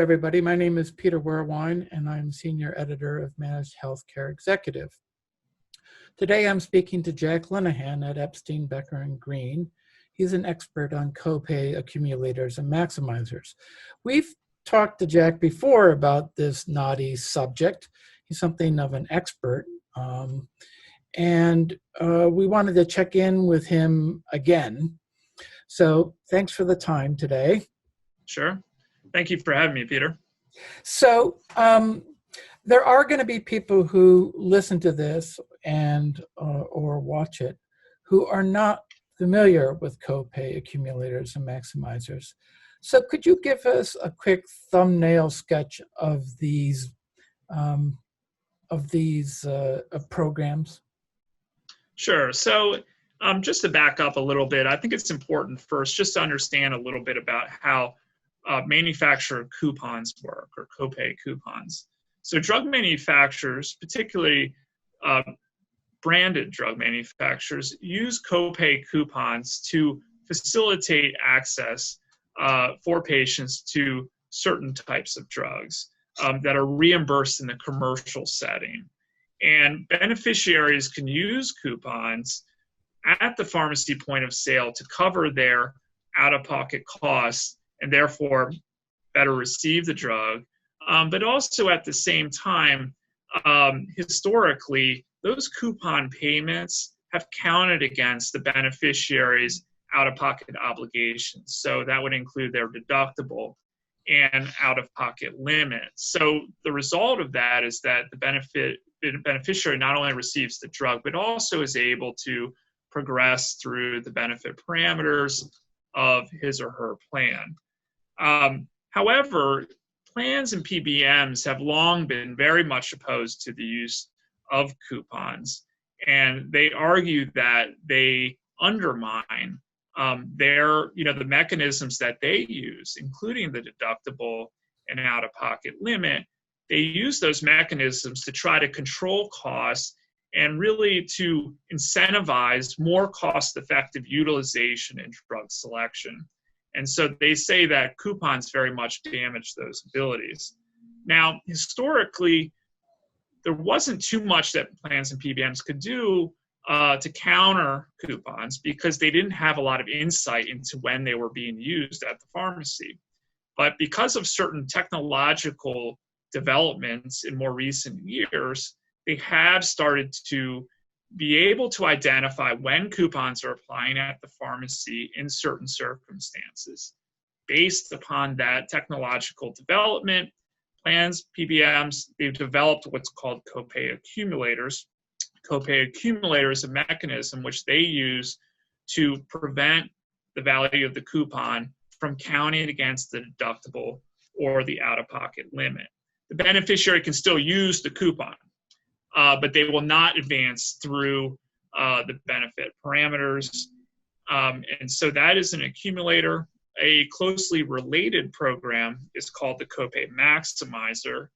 everybody. My name is Peter Werwine, and I'm Senior Editor of Managed Healthcare Executive. Today, I'm speaking to Jack Linehan at Epstein, Becker, and Green. He's an expert on copay accumulators and maximizers. We've talked to Jack before about this knotty subject. He's something of an expert, and we wanted to check in with him again. So thanks for the time today. Sure. Thank you for having me, Peter. So there are going to be people who listen to this and or watch it who are not familiar with copay accumulators and maximizers. So could you give us a quick thumbnail sketch of these programs? Sure. So just to back up a little bit, I think it's important first just to understand a little bit about how manufacturer coupons work, or copay coupons. So drug manufacturers, particularly branded drug manufacturers, use copay coupons to facilitate access for patients to certain types of drugs that are reimbursed in the commercial setting. And beneficiaries can use coupons at the pharmacy point of sale to cover their out-of-pocket costs and therefore better receive the drug. But also at the same time, historically, those coupon payments have counted against the beneficiary's out-of-pocket obligations. So that would include their deductible and out-of-pocket limit. So the result of that is that the beneficiary not only receives the drug, but also is able to progress through the benefit parameters of his or her plan. However, plans and PBMs have long been very much opposed to the use of coupons, and they argue that they undermine the mechanisms that they use, including the deductible and out-of-pocket limit. They use those mechanisms to try to control costs and really to incentivize more cost-effective utilization and drug selection. And so they say that coupons very much damage those abilities. Now, historically, there wasn't too much that plans and PBMs could do to counter coupons because they didn't have a lot of insight into when they were being used at the pharmacy. But because of certain technological developments in more recent years, they have started to be able to identify when coupons are applying at the pharmacy in certain circumstances. Based upon that technological development, plans, PBMs, they've developed what's called copay accumulators. Copay accumulators is a mechanism which they use to prevent the value of the coupon from counting against the deductible or the out-of-pocket limit. The beneficiary can still use the coupon, but they will not advance through the benefit parameters. And so that is an accumulator. A closely related program is called the copay maximizer.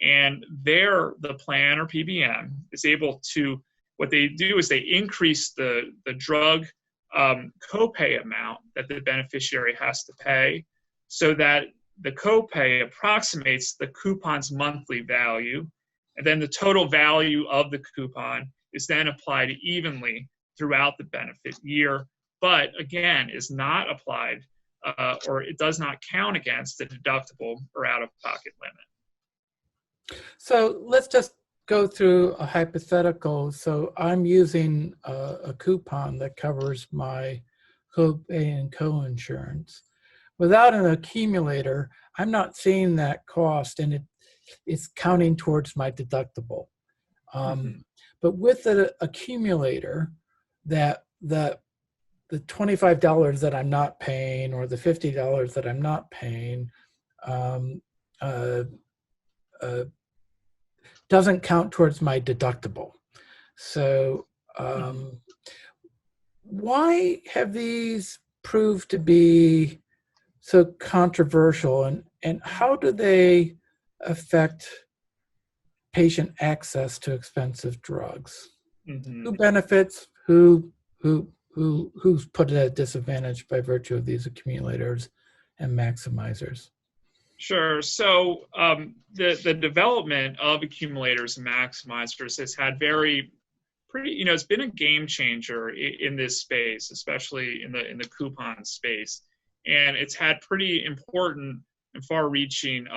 And there, the plan or PBM is able to, what they do is they increase the drug copay amount that the beneficiary has to pay so that the copay approximates the coupon's monthly value. And then the total value of the coupon is then applied evenly throughout the benefit year, but again, is not applied or it does not count against the deductible or out-of-pocket limit. So let's just go through a hypothetical. So I'm using a coupon that covers my copay and co-insurance. Without an accumulator, I'm not seeing that cost, and it's counting towards my deductible. But with the accumulator, that the $25 that I'm not paying or the $50 that I'm not paying doesn't count towards my deductible. So why have these proved to be so controversial, and how do they affect patient access to expensive drugs? Who benefits? Who's put at a disadvantage by virtue of these accumulators and maximizers? Sure. So the development of accumulators and maximizers has had it's been a game changer in this space, especially in the coupon space, and it's had pretty important and far-reaching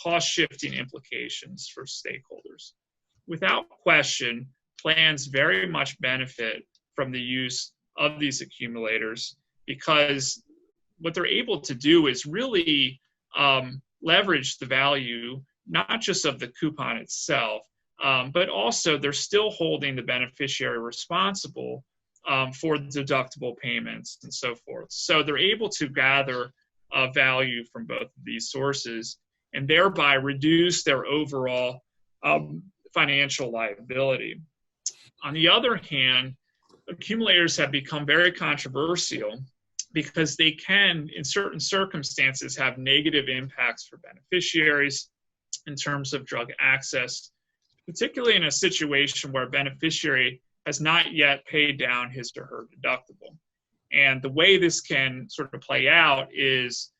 cost shifting implications for stakeholders. Without question, plans very much benefit from the use of these accumulators because what they're able to do is really leverage the value, not just of the coupon itself, but also they're still holding the beneficiary responsible for deductible payments and so forth. So they're able to gather value from both of these sources and thereby reduce their overall financial liability. On the other hand, accumulators have become very controversial because they can, in certain circumstances, have negative impacts for beneficiaries in terms of drug access, particularly in a situation where a beneficiary has not yet paid down his or her deductible. And the way this can sort of play out is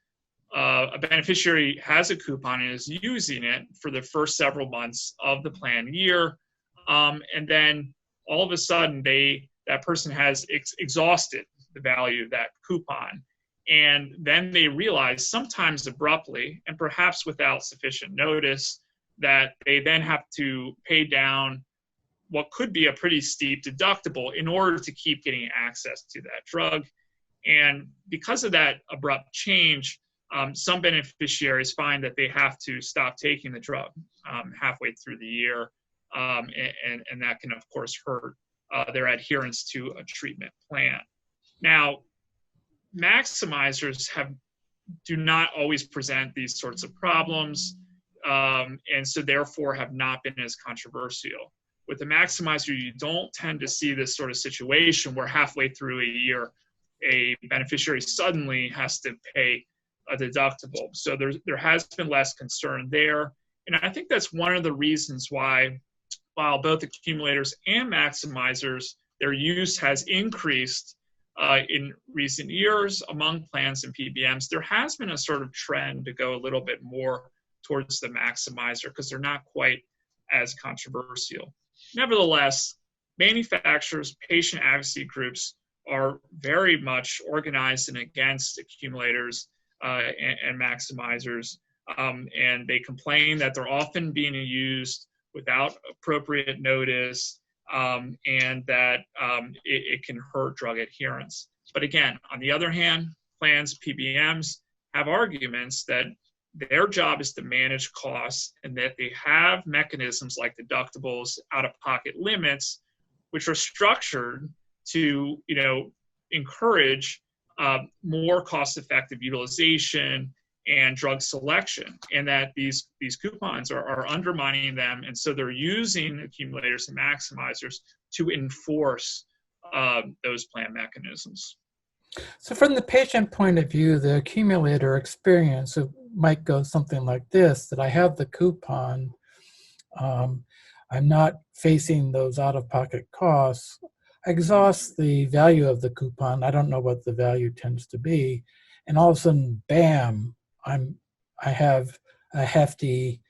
a beneficiary has a coupon and is using it for the first several months of the plan year, and then all of a sudden that person has exhausted the value of that coupon. And then they realize, sometimes abruptly and perhaps without sufficient notice, that they then have to pay down what could be a pretty steep deductible in order to keep getting access to that drug. And because of that abrupt change, some beneficiaries find that they have to stop taking the drug halfway through the year, and that can, of course, hurt their adherence to a treatment plan. Now, maximizers do not always present these sorts of problems, and so therefore have not been as controversial. With the maximizer, you don't tend to see this sort of situation where halfway through a year, a beneficiary suddenly has to pay a deductible. So there has been less concern there. And I think that's one of the reasons why, while both accumulators and maximizers, their use has increased in recent years among plans and PBMs, there has been a sort of trend to go a little bit more towards the maximizer because they're not quite as controversial. Nevertheless, manufacturers, patient advocacy groups are very much organized and against accumulators and maximizers, and they complain that they're often being used without appropriate notice, and that it can hurt drug adherence. But again, on the other hand, plans, PBMs, have arguments that their job is to manage costs and that they have mechanisms like deductibles, out-of-pocket limits, which are structured to, encourage more cost-effective utilization and drug selection, and that these coupons are undermining them, and so they're using accumulators and maximizers to enforce those plan mechanisms. So from the patient point of view, the accumulator experience might go something like this, that I have the coupon, I'm not facing those out-of-pocket costs, I exhaust the value of the coupon, I don't know what the value tends to be, and all of a sudden, bam, I have a hefty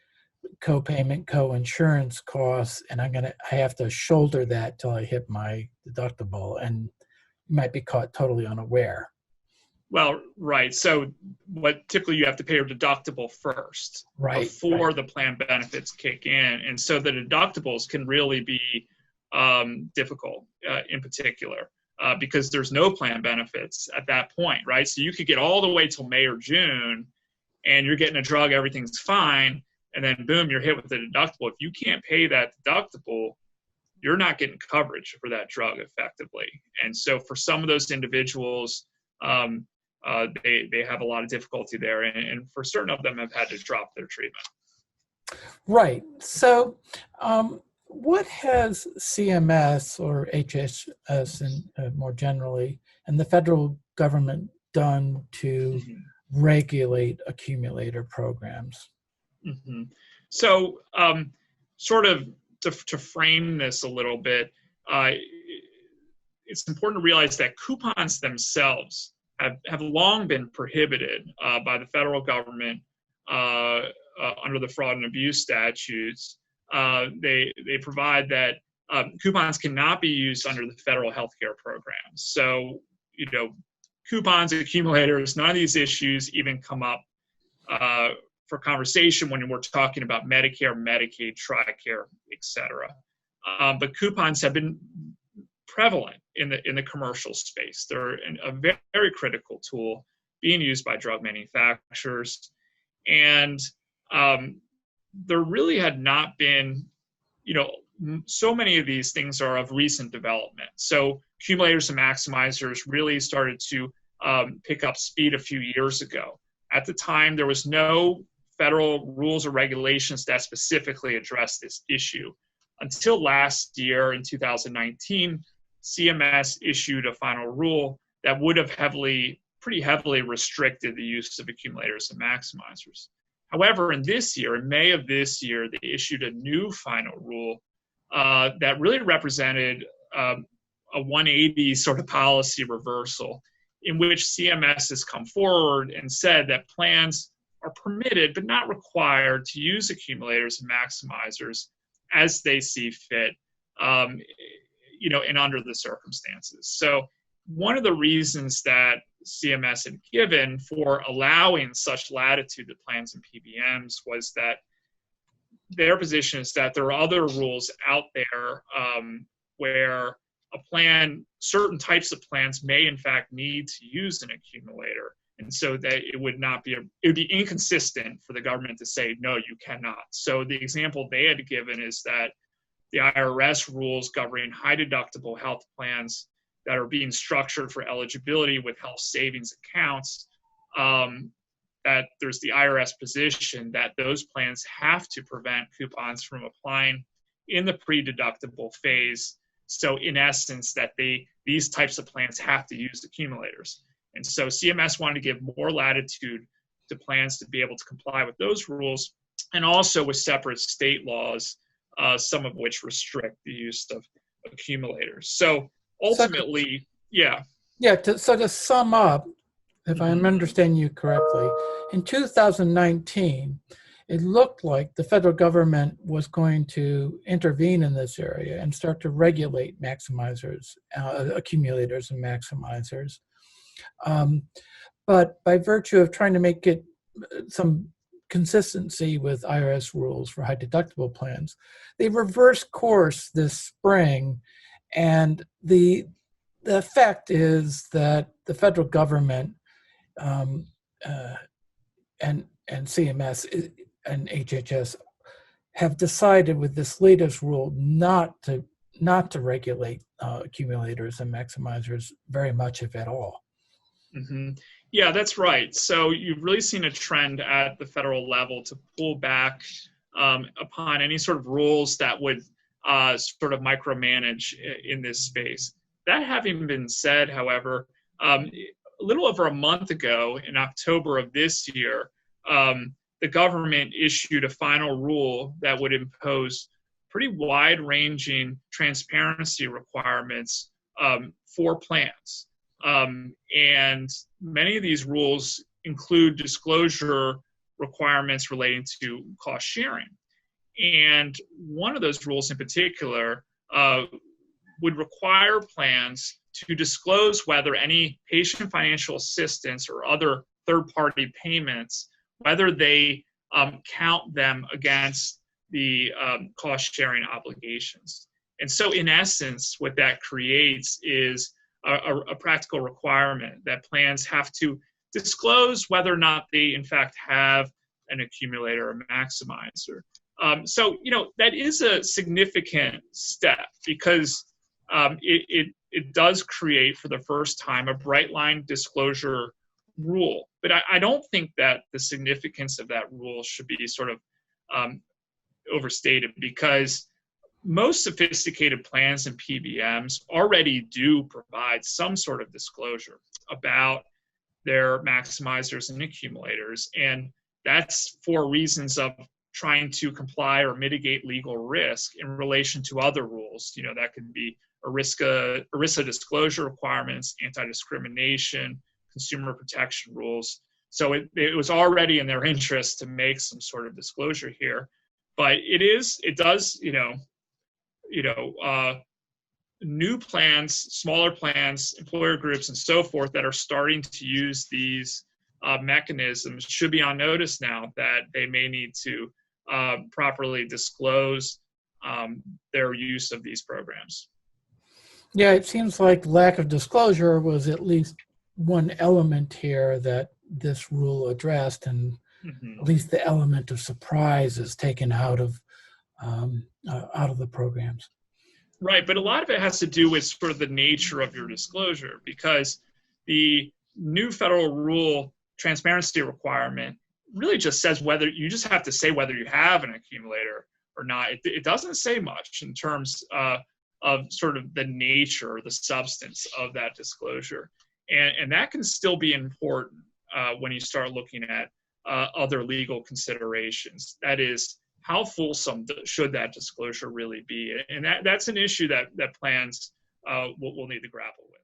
co-payment, co-insurance costs, and I have to shoulder that till I hit my deductible, and you might be caught totally unaware. Well, right. So what typically you have to pay your deductible first, right, before the plan benefits kick in. And so the deductibles can really be difficult in particular because there's no plan benefits at that point, right? So you could get all the way till May or June and you're getting a drug, everything's fine. And then boom, you're hit with the deductible. If you can't pay that deductible, you're not getting coverage for that drug effectively. And so for some of those individuals, they have a lot of difficulty there, and for certain of them have had to drop their treatment. Right. So what has CMS or HHS and more generally and the federal government done to regulate accumulator programs? So sort of to frame this a little bit, it's important to realize that coupons themselves have long been prohibited by the federal government under the fraud and abuse statutes. They provide that coupons cannot be used under the federal healthcare programs. So, coupons, accumulators, none of these issues even come up for conversation when we're talking about Medicare, Medicaid, TRICARE, et cetera. But coupons have been prevalent in the commercial space. They're a very, very critical tool being used by drug manufacturers. And there really had not been, so many of these things are of recent development. So accumulators and maximizers really started to pick up speed a few years ago. At the time, there was no federal rules or regulations that specifically addressed this issue. Until last year, in 2019, CMS issued a final rule that would have pretty heavily restricted the use of accumulators and maximizers. However, in May of this year, they issued a new final rule that really represented a 180 sort of policy reversal, in which CMS has come forward and said that plans are permitted but not required to use accumulators and maximizers as they see fit, and under the circumstances. So one of the reasons that CMS had given for allowing such latitude to plans and PBMs was that their position is that there are other rules out there where certain types of plans may in fact need to use an accumulator. And so that it would be inconsistent for the government to say, no, you cannot. So the example they had given is that the IRS rules governing high deductible health plans that are being structured for eligibility with health savings accounts, that there's the IRS position that those plans have to prevent coupons from applying in the pre-deductible phase. So in essence, that these types of plans have to use accumulators. And so CMS wanted to give more latitude to plans to be able to comply with those rules, and also with separate state laws, some of which restrict the use of accumulators. So ultimately, yeah. Yeah, so to sum up, if I'm understanding you correctly, in 2019, it looked like the federal government was going to intervene in this area and start to regulate maximizers, accumulators and maximizers. But by virtue of trying to make it some consistency with IRS rules for high deductible plans, they reversed course this spring, and the effect is that the federal government and CMS and HHS have decided with this latest rule not to regulate accumulators and maximizers very much, if at all. Mm-hmm. Yeah, that's right. So you've really seen a trend at the federal level to pull back upon any sort of rules that would sort of micromanage in this space. That having been said, however, a little over a month ago, in October of this year, the government issued a final rule that would impose pretty wide-ranging transparency requirements for plans. And many of these rules include disclosure requirements relating to cost sharing. And one of those rules in particular would require plans to disclose whether any patient financial assistance or other third-party payments, whether they count them against the cost-sharing obligations. And so in essence, what that creates is a practical requirement that plans have to disclose whether or not they in fact have an accumulator or maximizer. So, that is a significant step because it does create for the first time a bright line disclosure rule. But I don't think that the significance of that rule should be sort of overstated, because most sophisticated plans and PBMs already do provide some sort of disclosure about their maximizers and accumulators. And that's for reasons of trying to comply or mitigate legal risk in relation to other rules. That could be ERISA disclosure requirements, anti-discrimination, consumer protection rules. So it was already in their interest to make some sort of disclosure here. But it does, new plans, smaller plans, employer groups, and so forth that are starting to use these mechanisms should be on notice now that they may need to properly disclose their use of these programs. Yeah, it seems like lack of disclosure was at least one element here that this rule addressed, and Mm-hmm. at least the element of surprise is taken out of the programs. Right, but a lot of it has to do with sort of the nature of your disclosure, because the new federal rule transparency requirement really just says whether you just have to say whether you have an accumulator or not. It doesn't say much in terms of sort of the nature or the substance of that disclosure. And that can still be important when you start looking at other legal considerations. That is, how fulsome should that disclosure really be? And that's an issue that plans will need to grapple with.